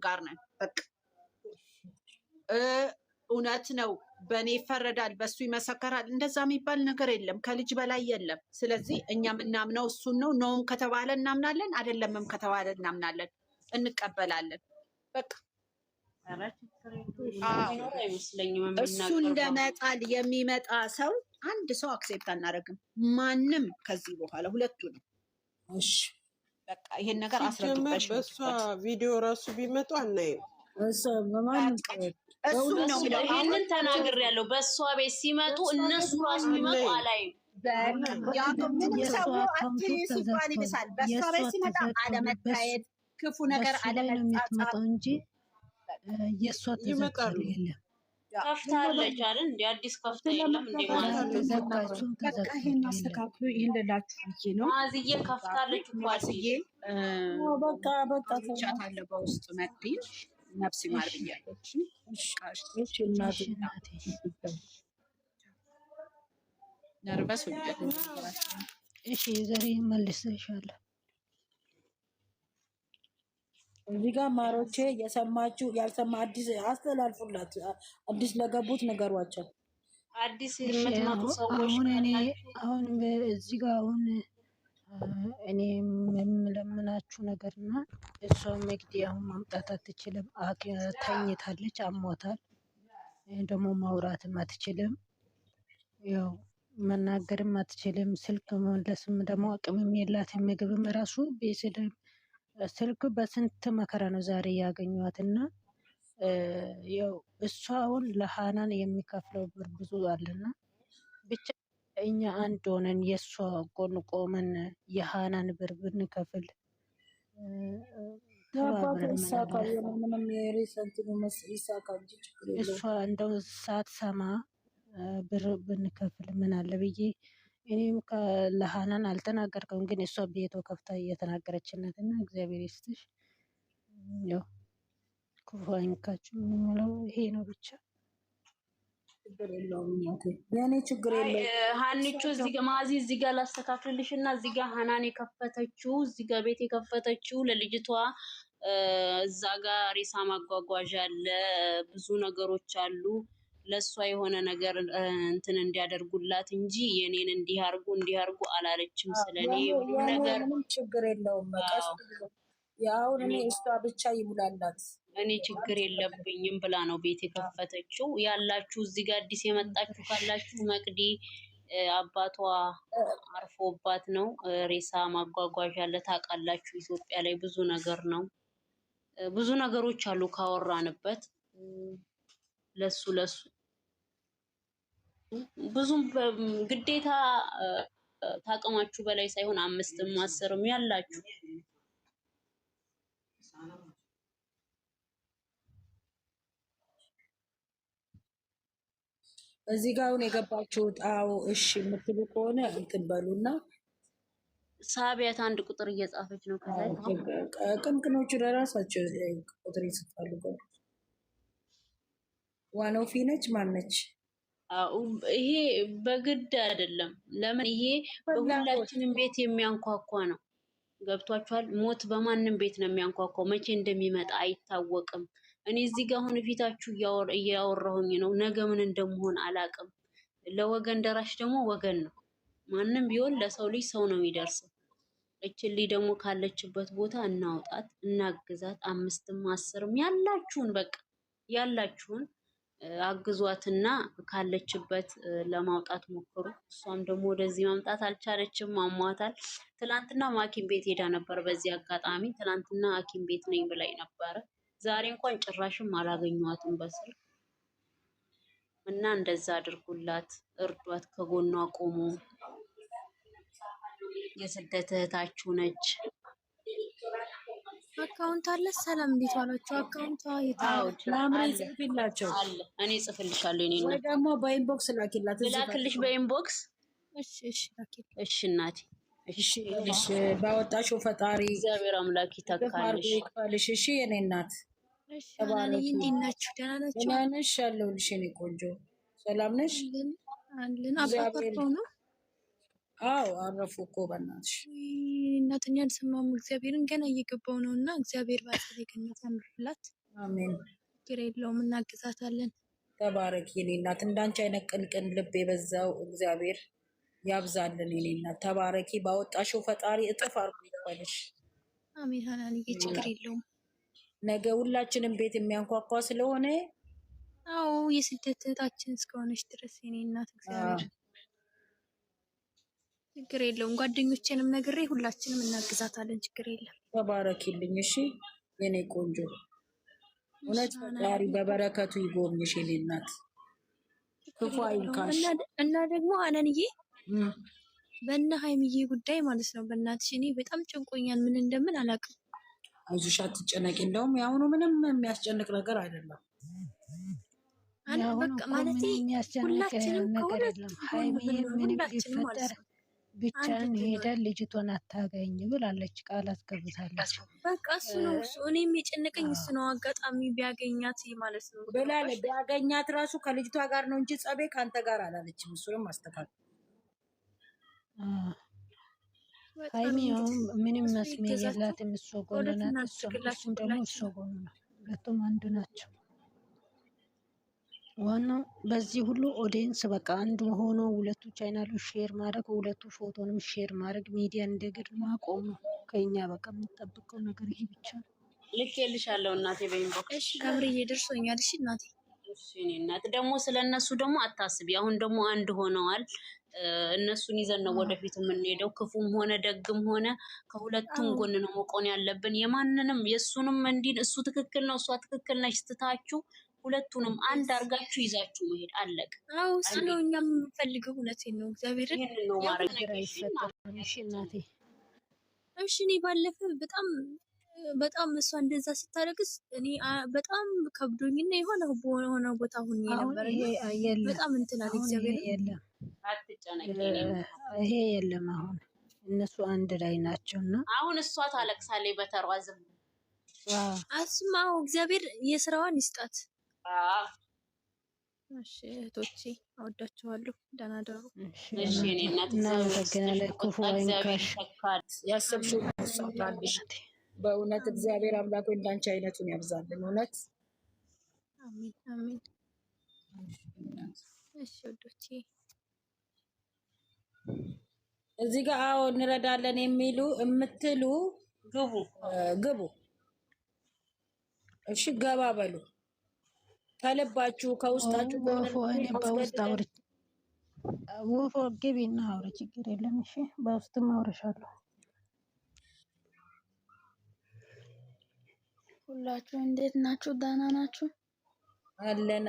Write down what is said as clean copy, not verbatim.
ጋር ነን። በቃ እውነት ነው። በእኔ ይፈረዳል፣ በሱ ይመሰከራል። እንደዛ የሚባል ነገር የለም፣ ከልጅ በላይ የለም። ስለዚህ እኛ የምናምነው እሱን ነው። ነውም ከተባለ እናምናለን፣ አይደለምም ከተባለ እናምናለን፣ እንቀበላለን። በቃ እሱ እንደመጣል የሚመጣ ሰው አንድ ሰው አክሴፕት አናደርግም፣ ማንም ከዚህ በኋላ ሁለቱ ነው። እሺ በቃ ይሄን ነገር አስረግጠሽ በሷ ቪዲዮ ራሱ ቢመጡ አናይም። እሱን ነው ይሄንን ተናግሬያለሁ። በሷ ቤት ሲመጡ እነሱ ራሱ ቢመጡ አላይም። ሰው አትይስ እንኳን ይብሳል። በሷ ቤት ሲመጣ አለመታየት፣ ክፉ ነገር አለመጣጣም እንጂ የሷ ተዘክር የለም። ከፍታለች አይደል? እንደ አዲስ ከፍታ የለም እንደ ማለት ነው። በቃ ይሄን አስተካክሉ። ይሄን ልላችሁ ብዬ ነው። ማዝዬ ከፍታለች እኮ አዝዬ በቃ ተቻታለ በውስጥ መጥተኝ ነፍስ ይማር ብያለች። እሺ እናቴ ነርበስ ወደ እሺ ዘሬ መልሰሻለሁ። እዚህ ጋር ማሮቼ የሰማችሁ ያልሰማ አዲስ አስተላልፉላት። አዲስ ለገቡት ነገሯቸው። አዲስ የምትመጡ ሰዎች አሁን እዚህ ጋር እኔ የምለምናችሁ ነገርና እሷ መግዲ አሁን ማምጣት አትችልም። ተኝታለች፣ አሟታል። ደግሞ ማውራትም አትችልም፣ ያው መናገርም አትችልም። ስልክ መመለስም ደግሞ አቅምም የላትም። ምግብም ራሱ ቤስደም ስልክ በስንት መከራ ነው ዛሬ ያገኟት እና ያው እሷ አሁን ለሃናን የሚከፍለው ብር ብዙ አለና ብቻ እኛ አንድ ሆነን የእሷ ጎን ቆመን የሃናን ብር ብንከፍል እሷ እንደው ሳትሰማ ብር ብንከፍል ምን አለ ብዬ እኔም ለሃናን አልተናገርከውም፣ ግን እሷ ቤቷ ከፍታ እየተናገረችነት እና እግዚአብሔር ይስጥሽ፣ ያው ክፉ አይንካችሁ የምለው ይሄ ነው ብቻ። የኔ ችግር የለም። ሀኒቾ እዚህ ጋር ማዚ እዚህ ጋር ላስተካክልልሽ እና እዚህ ጋር ሃናን የከፈተችው እዚህ ጋር ቤት የከፈተችው ለልጅቷ እዛ ጋር ሬሳ ማጓጓዣ አለ፣ ብዙ ነገሮች አሉ። ለሷ የሆነ ነገር እንትን እንዲያደርጉላት እንጂ የኔን እንዲያርጉ አላለችም። ስለኔ ሁሉ ነገር ችግር የለውም። ያው እኔ እሷ ብቻ ይሙላላት፣ እኔ ችግር የለብኝም ብላ ነው ቤት የከፈተችው። ያላችሁ እዚህ ጋር አዲስ የመጣችሁ ካላችሁ መቅዲ አባቷ አርፎባት ነው ሬሳ ማጓጓዣ ለታውቃላችሁ። ኢትዮጵያ ላይ ብዙ ነገር ነው፣ ብዙ ነገሮች አሉ ካወራንበት ለሱ ብዙም ግዴታ ታቅማችሁ በላይ ሳይሆን 5ም 10ም ያላችሁ እዚህ ጋር አሁን የገባችሁት እሺ የምትሉ ከሆነ እንትን በሉና ሳቢያት አንድ ቁጥር እየጻፈች ነው። ከዛ ቅንቅኖቹ ለራሳቸው ቁጥር ይጽፋሉ። ዋናው ፊነች ማነች? ይሄ በግድ አይደለም። ለምን ይሄ በሁላችንም ቤት የሚያንኳኳ ነው። ገብቷችኋል? ሞት በማንም ቤት ነው የሚያንኳኳው። መቼ እንደሚመጣ አይታወቅም። እኔ እዚህ ጋር አሁን ፊታችሁ እያወራሁኝ ነው። ነገ ምን እንደምሆን አላቅም። ለወገን ደራሽ ደግሞ ወገን ነው። ማንም ቢሆን ለሰው ልጅ ሰው ነው የሚደርሰው። እቺ ደግሞ ካለችበት ቦታ እናውጣት፣ እናግዛት። 5ም 10ም ያላችሁን በቃ ያላችሁን አግዟትና ካለችበት ለማውጣት ሞክሩ። እሷም ደግሞ ወደዚህ ማምጣት አልቻለችም፣ አሟታል። ትላንትና ሐኪም ቤት ሄዳ ነበር። በዚህ አጋጣሚ ትላንትና ሐኪም ቤት ነኝ ብላኝ ነበር። ዛሬ እንኳን ጭራሽም አላገኘኋትም በስልክ እና እንደዛ አድርጉላት፣ እርዷት፣ ከጎኗ ቆሙ። የስደት እህታችሁ ነች። አካውንት አለ። ሰላም እንዴት ዋላችሁ? አካውንቷ ለአምሬ ጽፍላቸው አለ። እኔ ጽፍልሻለሁ። እኔ ወይ ደግሞ በኢንቦክስ ላኪላት። ላክልሽ በኢንቦክስ። እሺ ላኪልኝ። እሺ እናቴ። እሺ ባወጣሽው ፈጣሪ እግዚአብሔር አምላክ ይተካልሽ። እሺ የኔ እናት እሺ። እንዴት ናችሁ? ደህና ናችሁ? ደህና ነሽ? ያለሁልሽ የኔ ቆንጆ። ሰላም ነሽ? አለን። አባባው ነው አዎ አረፉ እኮ በእናትሽ። እናትን ያልሰማሙ እግዚአብሔርን ገና እየገባው ነው እና እግዚአብሔር በአጸደ ገነት ያኑርላት። አሜን። ችግር የለውም እናግዛታለን። ተባረክ የኔ እናት። እንዳንቺ አይነት ቅንቅን ልብ የበዛው እግዚአብሔር ያብዛልን የኔ እናት። ተባረኪ። ባወጣሽው ፈጣሪ እጥፍ አርጎ ይክፈልሽ። አሜን ሀናንዬ፣ ችግር የለውም። ነገ ሁላችንም ቤት የሚያንኳኳ ስለሆነ አዎ የስደት እህታችን እስከሆነች ድረስ የኔ እናት እግዚአብሔር ችግር የለውም። ጓደኞቼንም ነግሬ ሁላችንም እናግዛታለን። ችግር የለም። ተባረኪልኝ። እሺ የኔ ቆንጆ፣ እውነት ፈጣሪ በበረከቱ ይጎብኝሽ የኔ እናት፣ ክፉ አይንካሽ። እና ደግሞ ሀናንዬ በእነ ሀይሚዬ ጉዳይ ማለት ነው፣ በእናትሽ እኔ በጣም ጨንቆኛል። ምን እንደምን አላውቅም። አይዞሽ አትጨነቂ። እንደውም የአሁኑ ምንም የሚያስጨንቅ ነገር አይደለም። በቃ ማለት ሁላችንም ነገር የለም። ሀይሚዬ ምንም ቢፈጠር ብቻን ሄደን ልጅቷን አታገኝ ብላለች፣ ቃል አስገብታለች። በቃ እሱ ነው እሱ እኔም የጨነቀኝ እሱ ነው። አጋጣሚ ቢያገኛት ማለት ነው ብላለ። ቢያገኛት ራሱ ከልጅቷ ጋር ነው እንጂ ጸቤ ከአንተ ጋር አላለችም። እሱንም አስተካክል። ሀይሚ አሁን ምንም መስሚያ የላትም። እሷ ጎን ናት፣ እሱም ደግሞ እሷ ጎን ነው። ሁለቱም አንዱ ናቸው። ዋናው በዚህ ሁሉ ኦዲየንስ በቃ አንዱ ሆኖ ሁለቱ ቻናሎች ሼር ማድረግ፣ ሁለቱ ፎቶንም ሼር ማድረግ፣ ሚዲያ እንደግር ማቆም ነው ከኛ በቃ የምንጠብቀው ነገር ይሄ ብቻ ነው። ልኬልሻለሁ እናቴ በኢንቦክስ። እሺ ገብርዬ ደርሶኛል። እሺ እናቴ። እሺ እኔ እናት ደግሞ ስለነሱ ደግሞ አታስቢ። አሁን ደግሞ አንድ ሆነዋል። እነሱን ይዘን ነው ወደፊት የምንሄደው። ክፉም ሆነ ደግም ሆነ ከሁለቱም ጎን ነው መቆን ያለብን። የማንንም የእሱንም እንዲን እሱ ትክክል ነው እሷ ትክክል ነች ስትታችሁ ሁለቱንም አንድ አርጋችሁ ይዛችሁ መሄድ አለቀ። አዎ እሱ ነው እኛም የምንፈልገው። እውነቴን ነው እግዚአብሔርን ይሄንን ነው ማድረግ ይፈጠራል። እሺ እናቴ። እሺ እኔ ባለፈ በጣም እሷ እንደዛ ስታደርግስ እኔ በጣም ከብዶኝና የሆነ ቦታ ሁኜ ነበር። በጣም እንትን አለ እግዚአብሔር። የለም አትጨነቂ። ይሄ የለም አሁን እነሱ አንድ ላይ ናቸውና አሁን እሷ ታለቅሳለች በተሯ ዝም አስማው እግዚአብሔር የስራዋን ይስጣት። እሺ እህቶቼ አወዳችኋለሁ። ደህና ደሩ። እሺ እኔ እናት እናመሰግናለን። ክፉ አይንካሽ፣ ያሰብሽው ያሳካልሽ። በእውነት እግዚአብሔር አምላክ እንዳንቺ አይነቱን ያብዛልን። እውነት አሜን አሜን። እሺ እህቶቼ እዚህ ጋር አዎ እንረዳለን የምትሉ ግቡ። እሺ ገባ በሉ ከልባችሁ ከውስጣችሁ። ወፎ ግቢና አውሪ፣ ችግር የለም። እሺ በውስጥም አውርሻለሁ። ሁላችሁ እንዴት ናችሁ? ደህና ናችሁ? አለን